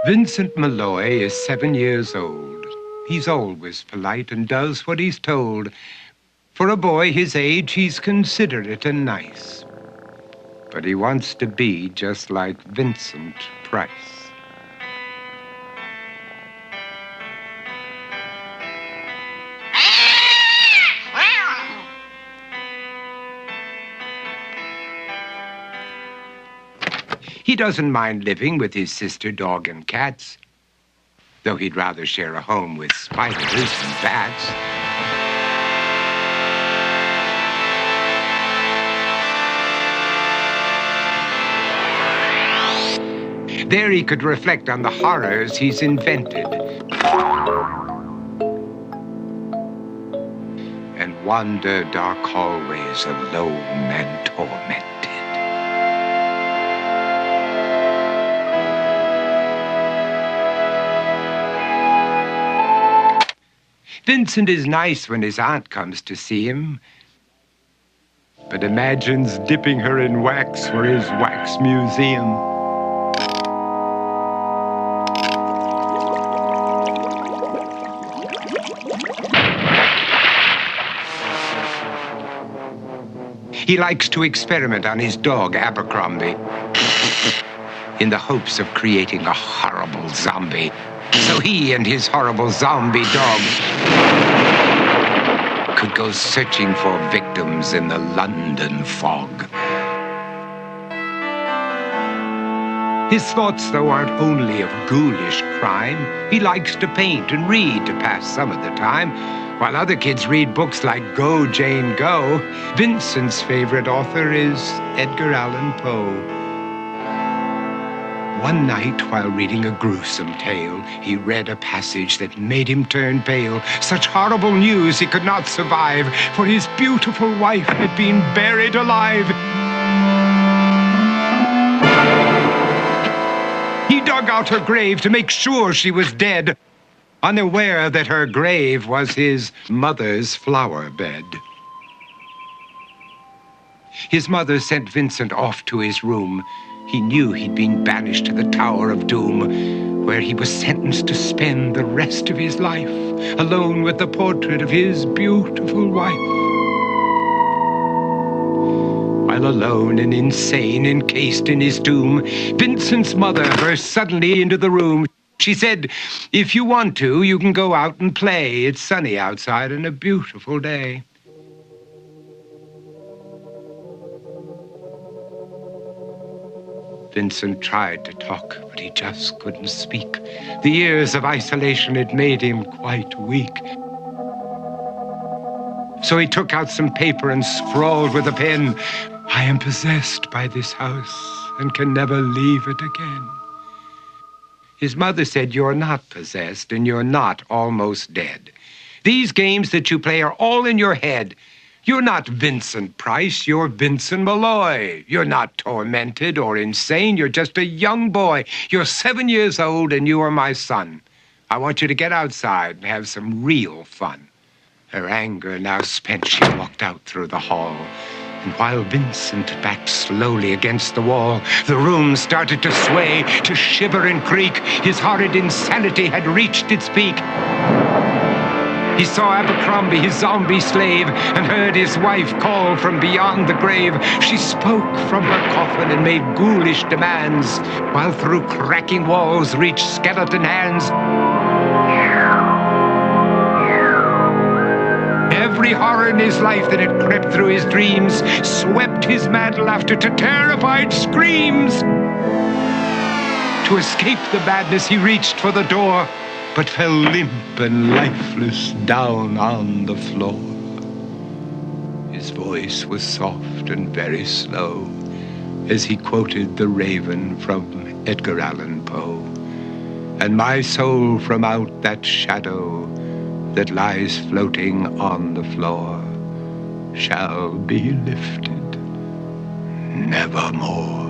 Vincent Malloy is 7 years old. He's always polite and does what he's told. For a boy his age, he's considerate and nice. But he wants to be just like Vincent Price. He doesn't mind living with his sister, dog, and cats, though he'd rather share a home with spiders and bats. There he could reflect on the horrors he's invented and wander dark hallways alone and tormented. Vincent is nice when his aunt comes to see him, but imagines dipping her in wax for his wax museum. He likes to experiment on his dog, Abercrombie, in the hopes of creating a horrible zombie. So he and his horrible zombie dog could go searching for victims in the London fog. His thoughts, though, aren't only of ghoulish crime. He likes to paint and read to pass some of the time. While other kids read books like Go, Jane, Go, Vincent's favorite author is Edgar Allan Poe. One night, while reading a gruesome tale, he read a passage that made him turn pale. Such horrible news he could not survive, for his beautiful wife had been buried alive. He dug out her grave to make sure she was dead, unaware that her grave was his mother's flower bed. His mother sent Vincent off to his room. He knew he'd been banished to the Tower of Doom, where he was sentenced to spend the rest of his life alone with the portrait of his beautiful wife. While alone and insane, encased in his tomb, Vincent's mother burst suddenly into the room. She said, "If you want to, you can go out and play. It's sunny outside and a beautiful day." Vincent tried to talk, but he just couldn't speak. The years of isolation had made him quite weak. So he took out some paper and scrawled with a pen, "I am possessed by this house and can never leave it again." His mother said, "You're not possessed and you're not almost dead. These games that you play are all in your head. You're not Vincent Price, you're Vincent Malloy. You're not tormented or insane, you're just a young boy. You're 7 years old and you are my son. I want you to get outside and have some real fun." Her anger now spent, she walked out through the hall. And while Vincent backed slowly against the wall, the room started to sway, to shiver and creak. His horrid insanity had reached its peak. He saw Abercrombie, his zombie slave, and heard his wife call from beyond the grave. She spoke from her coffin and made ghoulish demands, while through cracking walls reached skeleton hands. Every horror in his life that had crept through his dreams swept his mad laughter to terrified screams. To escape the madness, he reached for the door, but fell limp and lifeless down on the floor. His voice was soft and very slow as he quoted The Raven from Edgar Allan Poe. "And my soul from out that shadow that lies floating on the floor shall be lifted nevermore."